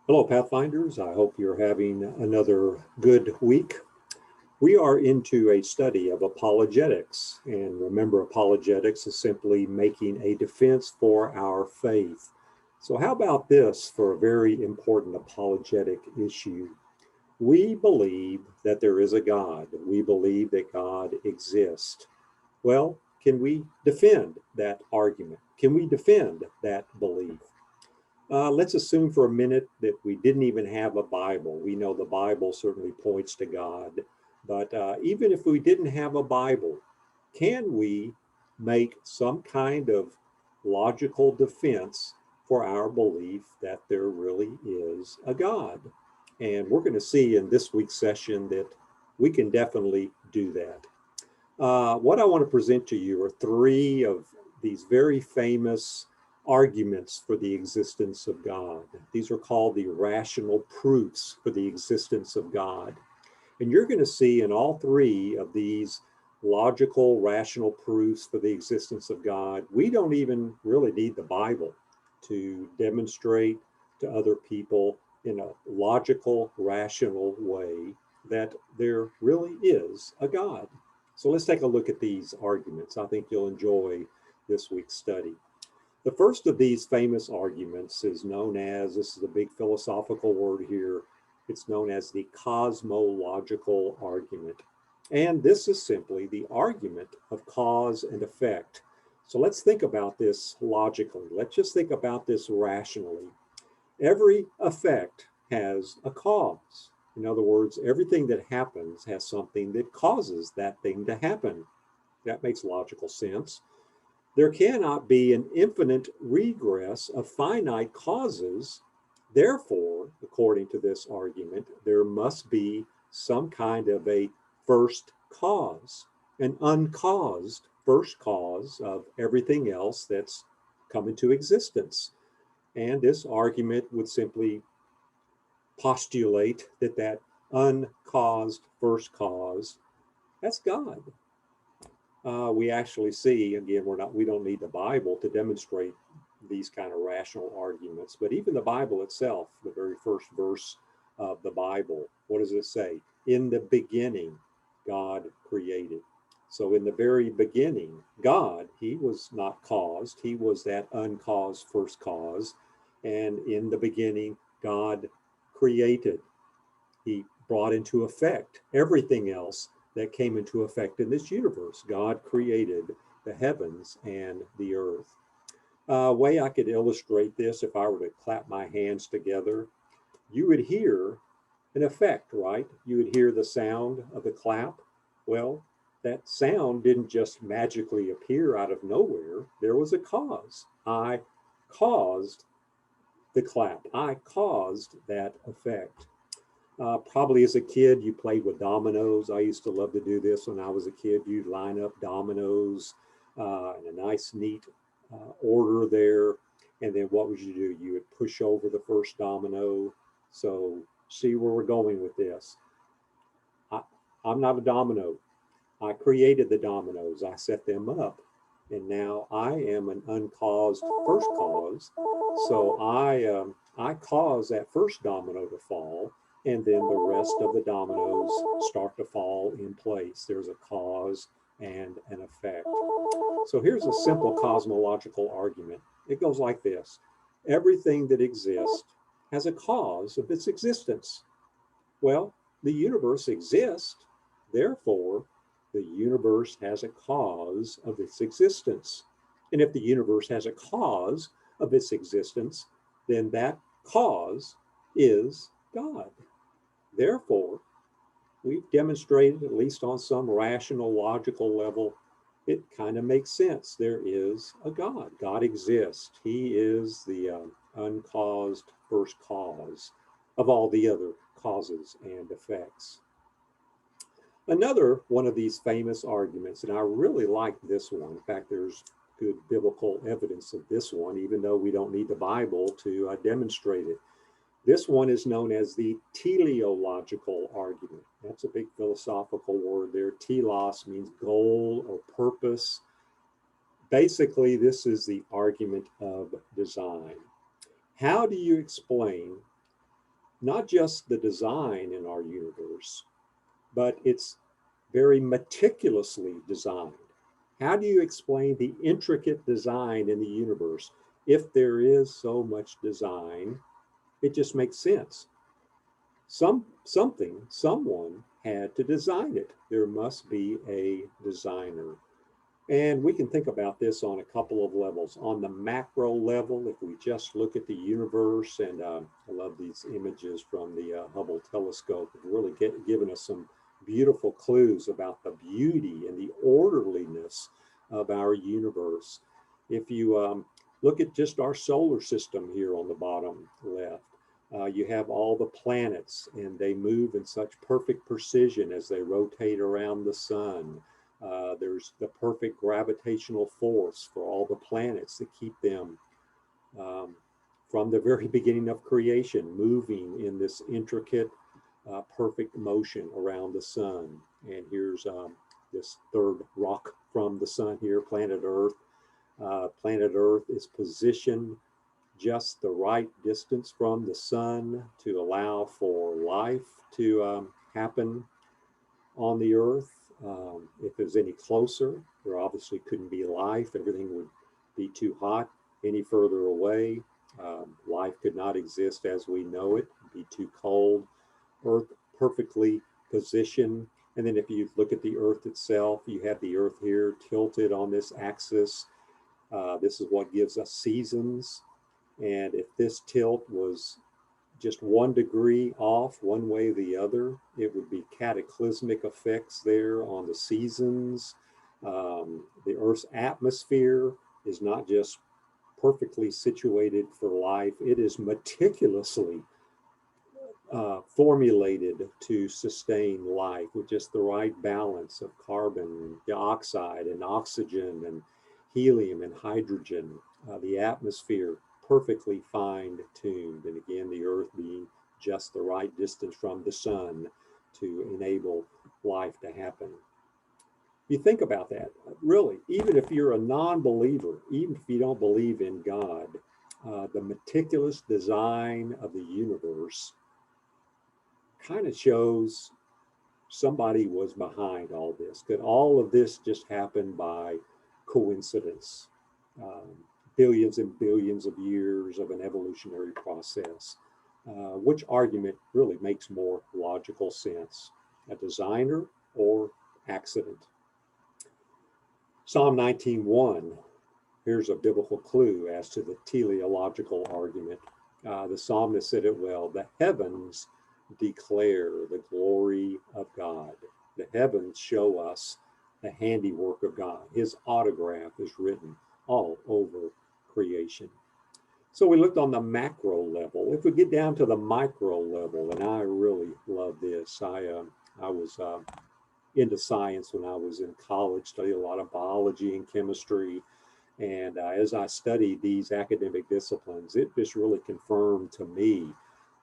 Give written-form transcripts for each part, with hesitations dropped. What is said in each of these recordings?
Hello, Pathfinders. I hope you're having another good week. We are into a study of apologetics. And remember, apologetics is simply making a defense for our faith. So, how about this for a very important apologetic issue? We believe that there is a God, we believe that God exists. Well, can we defend that argument? Can we defend that belief? Let's assume for a minute that we didn't even have a Bible. We know the Bible certainly points to God, but even if we didn't have a Bible, can we make some kind of logical defense for our belief that there really is a God? And we're going to see in this week's session that we can definitely do that. What I want to present to you are three of these very famous arguments for the existence of God. These are called the rational proofs for the existence of God. And you're going to see in all three of these logical, rational proofs for the existence of God, we don't even really need the Bible to demonstrate to other people in a logical, rational way that there really is a God. So let's take a look at these arguments. I think you'll enjoy this week's study. The first of these famous arguments is known as, this is a big philosophical word here, it's known as the cosmological argument. And this is simply the argument of cause and effect. So let's think about this logically. Let's just think about this rationally. Every effect has a cause. In other words, everything that happens has something that causes that thing to happen. That makes logical sense. There cannot be an infinite regress of finite causes. Therefore, according to this argument, there must be some kind of a first cause, an uncaused first cause of everything else that's come into existence. And this argument would simply postulate that that uncaused first cause, that's God. We actually see, again, we don't need the Bible to demonstrate these kind of rational arguments, but even the Bible itself, the very first verse of the Bible, what does it say? In the beginning, God created. So in the very beginning, God, he was not caused. He was that uncaused first cause. And in the beginning, God created. He brought into effect everything else that came into effect in this universe. God created the heavens and the earth. A way I could illustrate this, if I were to clap my hands together, you would hear an effect, right? You would hear the sound of the clap. Well, that sound didn't just magically appear out of nowhere. There was a cause. I caused the clap. I caused that effect. Probably as a kid, you played with dominoes. I used to love to do this when I was a kid. You'd line up dominoes in a nice, neat order there. And then what would you do? You would push over the first domino. So, see where we're going with this. I, I'm not a domino. I created the dominoes, I set them up. And now I am an uncaused first cause. So I cause that first domino to fall, and then the rest of the dominoes start to fall in place. There's a cause and an effect. So here's a simple cosmological argument. It goes like this: everything that exists has a cause of its existence. Well, the universe exists, therefore, the universe has a cause of its existence. And if the universe has a cause of its existence, then that cause is God. Therefore, we've demonstrated, at least on some rational, logical level, it kind of makes sense. There is a God. God exists. He is the uncaused first cause of all the other causes and effects. Another one of these famous arguments, and I really like this one. In fact, there's good biblical evidence of this one, even though we don't need the Bible to demonstrate it. This one is known as the teleological argument. That's a big philosophical word there. Telos means goal or purpose. Basically, this is the argument of design. How do you explain not just the design in our universe, but it's very meticulously designed. How do you explain the intricate design in the universe? If there is so much design, it just makes sense. Someone had to design it. There must be a designer. And we can think about this on a couple of levels. On the macro level, if we just look at the universe, and I love these images from the Hubble telescope, have really given us some beautiful clues about the beauty and the orderliness of our universe. If you look at just our solar system here on the bottom left, you have all the planets, and they move in such perfect precision as they rotate around the sun. There's the perfect gravitational force for all the planets to keep them um, from the very beginning of creation moving in this intricate, perfect motion around the sun. And here's this third rock from the sun here, planet Earth. Planet Earth is positioned just the right distance from the sun to allow for life to happen on the earth. If it was any closer, there obviously couldn't be life. Everything would be too hot. Any further away, life could not exist as we know it. It'd be too cold. Earth perfectly positioned. And then if you look at the earth itself, you have the earth here tilted on this axis. This is what gives us seasons. And if this tilt was just 1 degree off one way or the other, it would be cataclysmic effects there on the seasons. The Earth's atmosphere is not just perfectly situated for life, it is meticulously formulated to sustain life with just the right balance of carbon dioxide and oxygen and helium and hydrogen. The atmosphere perfectly fine tuned. And again, the earth being just the right distance from the sun to enable life to happen. You think about that, really, even if you're a non believer, even if you don't believe in God, the meticulous design of the universe kind of shows somebody was behind all this. Could all of this just happen by coincidence? Um, Billions and billions of years of an evolutionary process. Which argument really makes more logical sense? A designer or accident? Psalm 19:1, here's a biblical clue as to the teleological argument. The psalmist said it well: the heavens declare the glory of God. The heavens show us the handiwork of God. His autograph is written all over creation. So we looked on the macro level. If we get down to the micro level, and I really love this, I was into science when I was in college, studied a lot of biology and chemistry. And as I studied these academic disciplines, it just really confirmed to me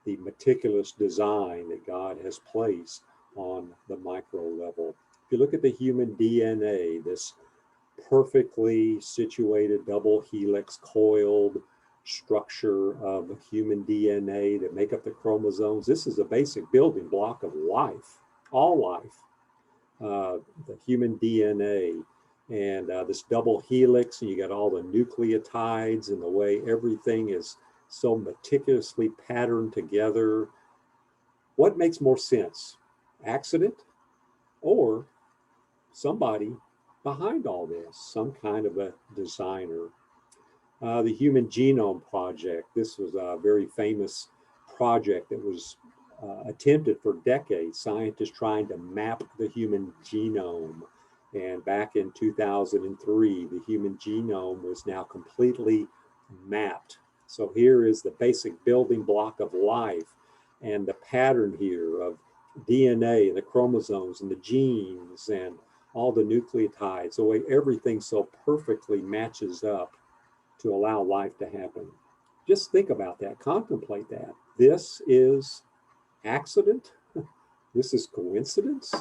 the meticulous design that God has placed on the micro level. If you look at the human DNA, this perfectly situated double helix coiled structure of human DNA that make up the chromosomes, this is a basic building block of life, all life. The human DNA and this double helix, and you got all the nucleotides and the way everything is so meticulously patterned together. What makes more sense? Accident or somebody behind all this, some kind of a designer? The Human Genome Project, this was a very famous project that was attempted for decades, scientists trying to map the human genome. And back in 2003, the human genome was now completely mapped. So here is the basic building block of life, and the pattern here of DNA and the chromosomes and the genes and all the nucleotides, the way everything so perfectly matches up to allow life to happen. Just think about that, contemplate that. This is accident? This is coincidence?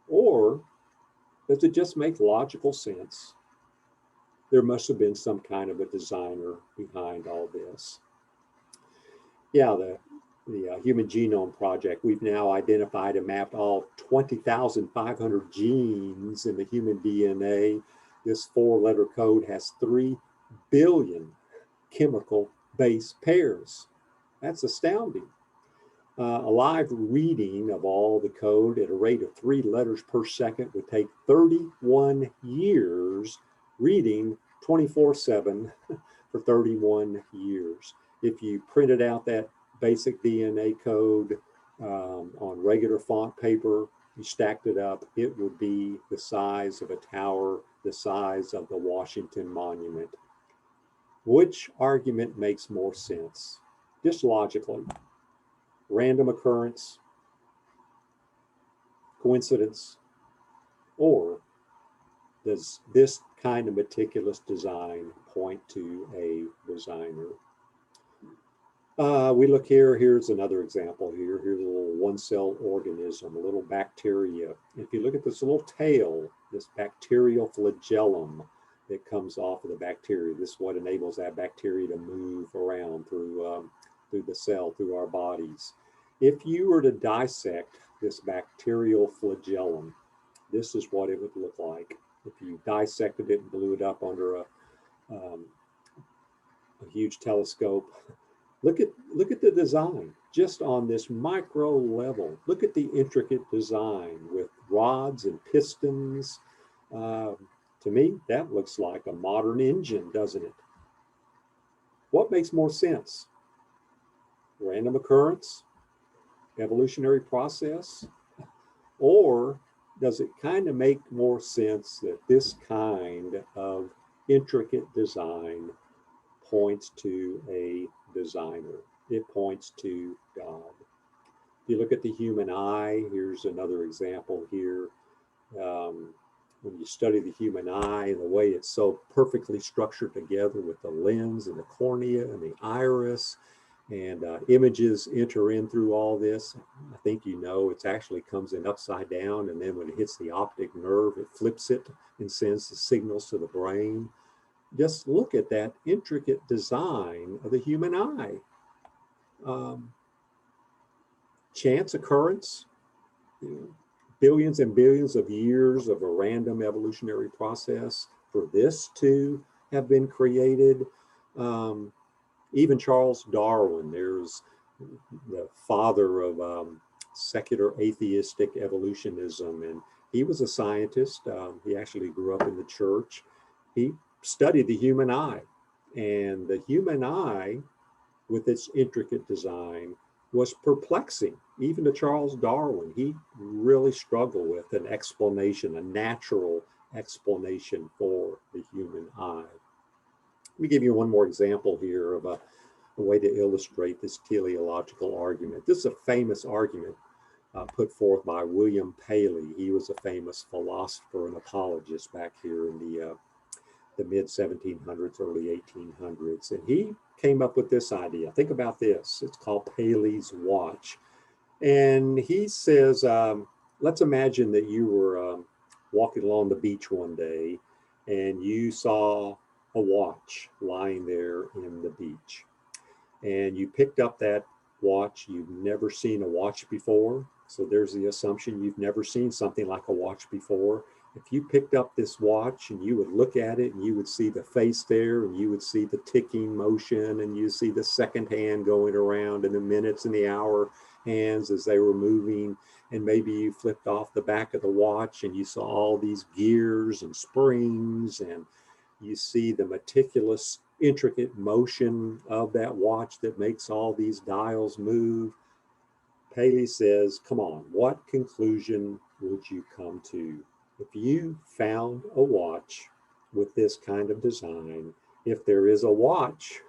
Or does it just make logical sense? There must have been some kind of a designer behind all this. Yeah, Human Genome Project, we've now identified and mapped all 20,500 genes in the human DNA. This 4-letter code has 3 billion chemical base pairs. That's astounding. A live reading of all the code at a rate of 3 letters per second would take 31 years, reading 24/7 for 31 years. If you printed out that basic DNA code on regular font paper, you stacked it up, it would be the size of a tower, the size of the Washington Monument. Which argument makes more sense? Just logically. Random occurrence, coincidence, or does this kind of meticulous design point to a designer? We look here, here's another example here. Here's a little one-cell organism, a little bacteria. If you look at this little tail, this bacterial flagellum that comes off of the bacteria, this is what enables that bacteria to move around through the cell, through our bodies. If you were to dissect this bacterial flagellum, this is what it would look like. If you dissected it and blew it up under a huge telescope, look at the design just on this micro level. Look at the intricate design with rods and pistons. To me, that looks like a modern engine, doesn't it? What makes more sense? Random occurrence, evolutionary process, or does it kind of make more sense that this kind of intricate design points to a designer? It points to God. If you look at the human eye, here's another example here. When you study the human eye and the way it's so perfectly structured together with the lens and the cornea and the iris, and images enter in through all this, I think you know it actually comes in upside down, and then when it hits the optic nerve, it flips it and sends the signals to the brain. Just look at that intricate design of the human eye. Chance occurrence, billions and billions of years of a random evolutionary process for this to have been created. Even Charles Darwin, there's the father of secular atheistic evolutionism, and he was a scientist. He actually grew up in the church. He studied the human eye, and the human eye, with its intricate design, was perplexing. Even to Charles Darwin, he really struggled with an explanation, a natural explanation for the human eye. Let me give you one more example here of a way to illustrate this teleological argument. This is a famous argument put forth by William Paley. He was a famous philosopher and apologist back here in the mid 1700s, early 1800s. And he came up with this idea. Think about this. It's called Paley's watch. And he says, let's imagine that you were walking along the beach one day and you saw a watch lying there in the beach. And you picked up that watch. You've never seen a watch before. So there's the assumption you've never seen something like a watch before. If you picked up this watch and you would look at it and you would see the face there and you would see the ticking motion and you see the second hand going around and the minutes and the hour hands as they were moving, and maybe you flipped off the back of the watch and you saw all these gears and springs, and you see the meticulous, intricate motion of that watch that makes all these dials move. Paley says, come on, what conclusion would you come to? If you found a watch with this kind of design, if there is a watch,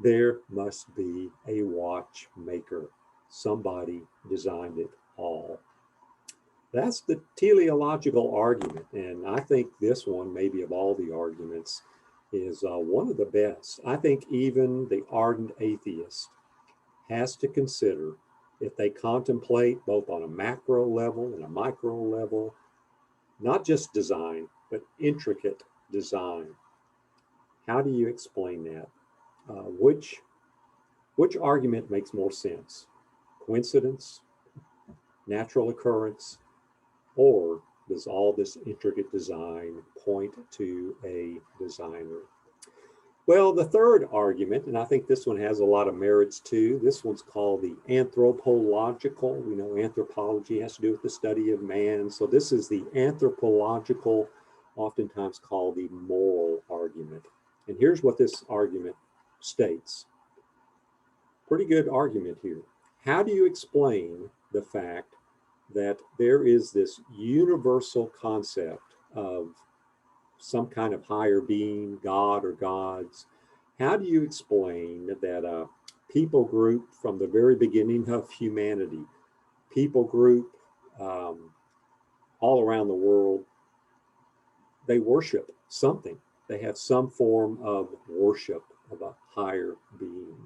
there must be a watchmaker. Somebody designed it all. That's the teleological argument. And I think this one, maybe of all the arguments, is one of the best. I think even the ardent atheist has to consider, if they contemplate both on a macro level and a micro level, not just design, but intricate design. How do you explain that? Which argument makes more sense? coincidence, natural occurrence, or does all this intricate design point to a designer? Well, the third argument, and I think this one has a lot of merits too, this one's called the anthropological. We know anthropology has to do with the study of man. So this is the anthropological, oftentimes called the moral argument. And here's what this argument states. Pretty good argument here. How do you explain the fact that there is this universal concept of some kind of higher being, God or gods? How do you explain that a people group from the very beginning of humanity, people group all around the world, they worship something. They have some form of worship of a higher being.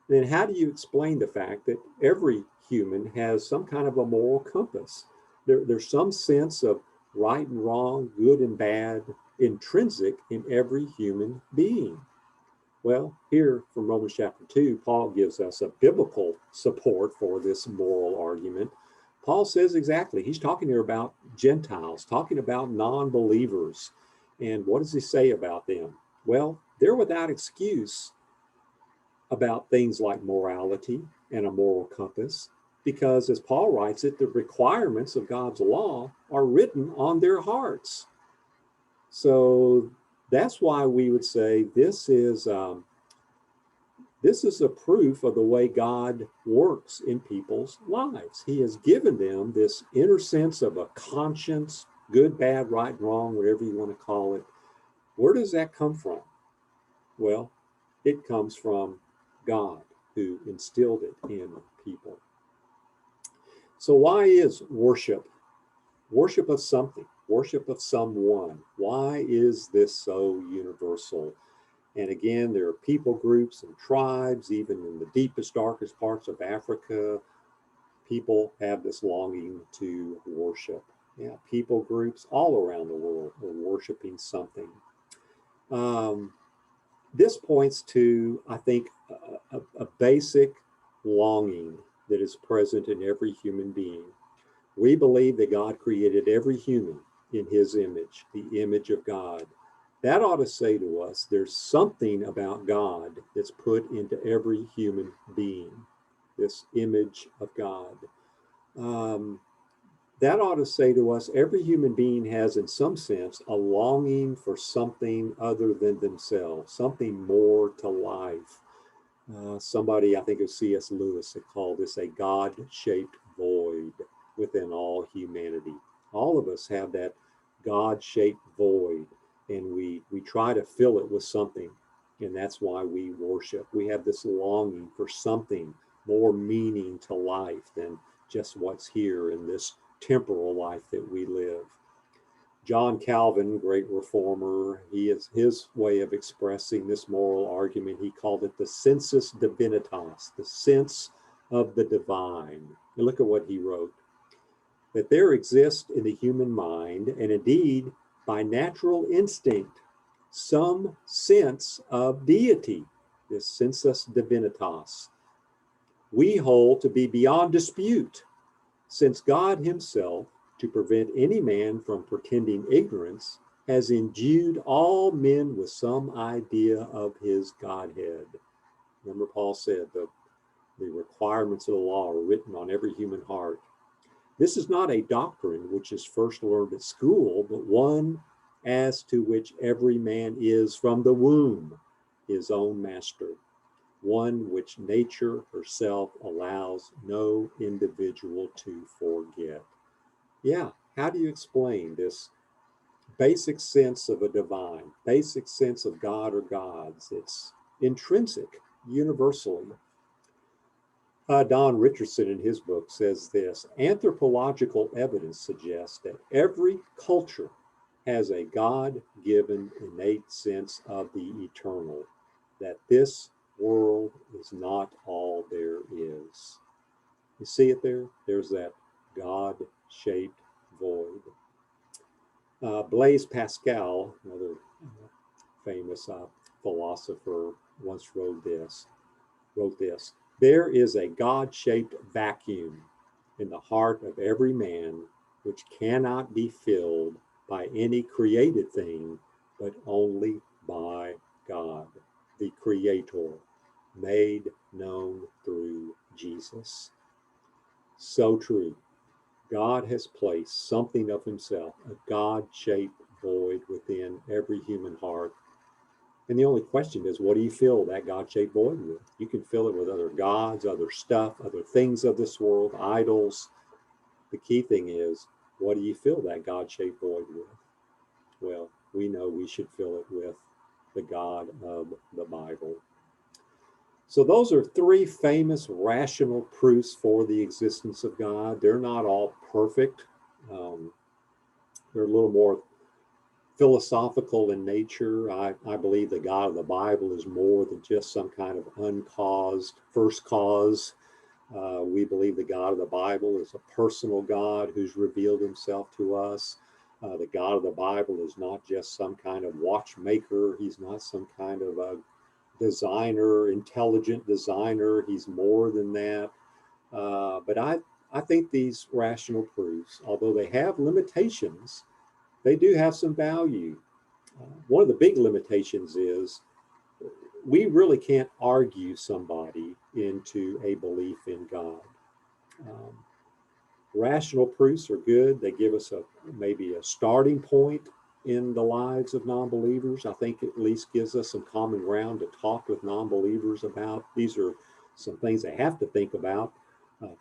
Then how do you explain the fact that every human has some kind of a moral compass? There's some sense of right and wrong, good and bad, intrinsic in every human being. Well, here from Romans chapter 2, Paul gives us a biblical support for this moral argument. Paul says exactly, he's talking here about Gentiles, talking about non-believers. And what does he say about them? Well, they're without excuse about things like morality and a moral compass, because as Paul writes it, the requirements of God's law are written on their hearts. So that's why we would say this is a proof of the way God works in people's lives. He has given them this inner sense of a conscience, good, bad, right, wrong, whatever you want to call it. Where does that come from? Well, it comes from God, who instilled it in people. So why is worship of something, worship of someone? Why is this so universal? And again, there are people groups and tribes, even in the deepest, darkest parts of Africa, people have this longing to worship. Yeah, people groups all around the world are worshiping something. This points to, I think, a basic longing that is present in every human being. We believe that God created every human in his image, the image of God. That ought to say to us, there's something about God that's put into every human being, this image of God. That ought to say to us, every human being has, in some sense, a longing for something other than themselves, something more to life. Somebody, I think it was C.S. Lewis, had called this a God-shaped void within all humanity. All of us have that God-shaped void, and we try to fill it with something, and that's why we worship. We have this longing for something more meaning to life than just what's here in this temporal life that we live. John Calvin, great reformer, his way of expressing this moral argument, he called it the sensus divinitas, the sense of the divine. And look at what he wrote: that there exists in the human mind, and indeed by natural instinct, some sense of deity, this sensus divinitas, we hold to be beyond dispute, since God himself, to prevent any man from pretending ignorance, has endued all men with some idea of his Godhead. Remember, Paul said the requirements of the law are written on every human heart. This is not a doctrine which is first learned at school, but one as to which every man is from the womb his own master, one which nature herself allows no individual to forget. Yeah, how do you explain this basic sense of a divine, basic sense of God or gods? It's intrinsic, universally. Don Richardson in his book says this: anthropological evidence suggests that every culture has a God-given innate sense of the eternal, that this world is not all there is. You see it there? There's that God-shaped void. Blaise Pascal, another famous philosopher, once wrote this: There is a God-shaped vacuum in the heart of every man which cannot be filled by any created thing, but only by God, the Creator, made known through Jesus. So true. God has placed something of himself, a God-shaped void within every human heart. And the only question is, what do you fill that God-shaped void with? You can fill it with other gods, other stuff, other things of this world, idols. The key thing is, what do you fill that God-shaped void with? Well, we know we should fill it with the God of the Bible. So those are three famous rational proofs for the existence of God. They're not all perfect. They're a little more philosophical in nature. I believe the God of the Bible is more than just some kind of uncaused first cause. We believe the God of the Bible is a personal God who's revealed himself to us. The God of the Bible is not just some kind of watchmaker. He's not some kind of a designer, intelligent designer. He's more than that. But I think these rational proofs, although they have limitations, they do have some value. One of the big limitations is we really can't argue somebody into a belief in God. Um, Rational proofs are good. They give us maybe a starting point in the lives of non-believers. I think it at least gives us some common ground to talk with non-believers about. These are some things they have to think about.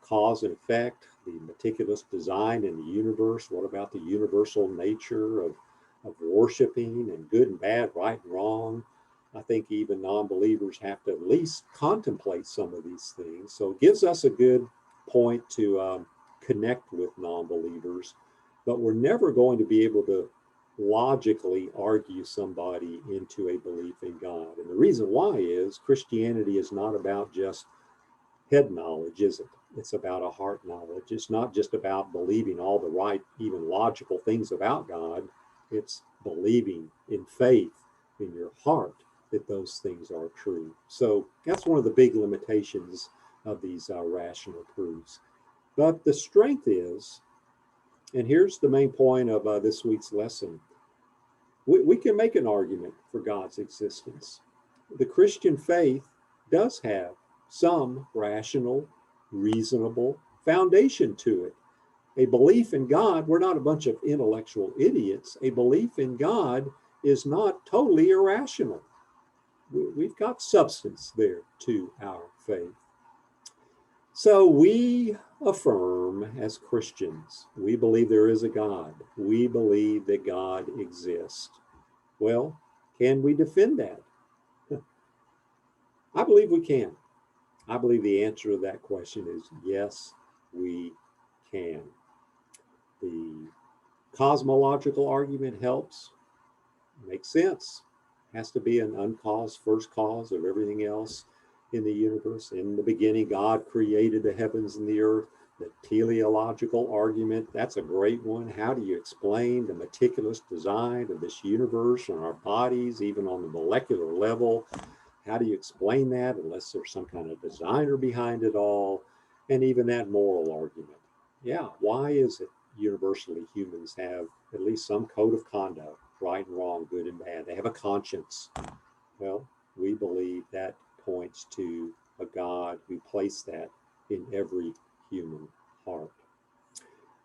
Cause and effect, the meticulous design in the universe. What about the universal nature of worshiping and good and bad, right and wrong? I think even non-believers have to at least contemplate some of these things. So it gives us a good point to connect with non-believers, but we're never going to be able to logically argue somebody into a belief in God. And the reason why is Christianity is not about just head knowledge, is it? It's about a heart knowledge. It's not just about believing all the right, even logical things about God. It's believing in faith in your heart that those things are true. So that's one of the big limitations of these rational proofs. But the strength is, and here's the main point of this week's lesson, we can make an argument for God's existence. The Christian faith does have some rational, reasonable foundation to it. A belief in God, we're not a bunch of intellectual idiots. A belief in God is not totally irrational. We've got substance there to our faith. So we affirm as Christians, we believe there is a God. We believe that God exists. Well, can we defend that? I believe we can. I believe the answer to that question is yes, we can. The cosmological argument helps, makes sense. Has to be an uncaused first cause of everything else in the universe. In the beginning, God created the heavens and the earth. The teleological argument, that's a great one. How do you explain the meticulous design of this universe and our bodies, even on the molecular level? How do you explain that unless there's some kind of designer behind it all? And even that moral argument. Yeah, why is it universally humans have at least some code of conduct, right and wrong, good and bad? They have a conscience. Well, we believe that points to a God who placed that in every human heart.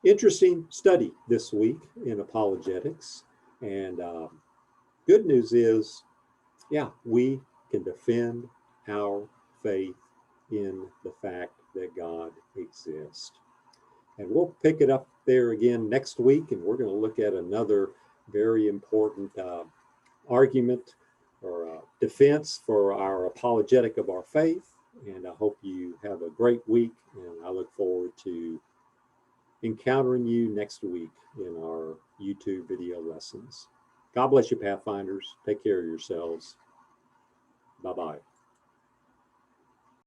Interesting study this week in apologetics. And good news is, yeah, we can defend our faith in the fact that God exists. And we'll pick it up there again next week, and we're going to look at another very important argument or defense for our apologetic of our faith. And I hope you have a great week, and I look forward to encountering you next week in our YouTube video lessons. God bless you, Pathfinders. Take care of yourselves. Bye-bye.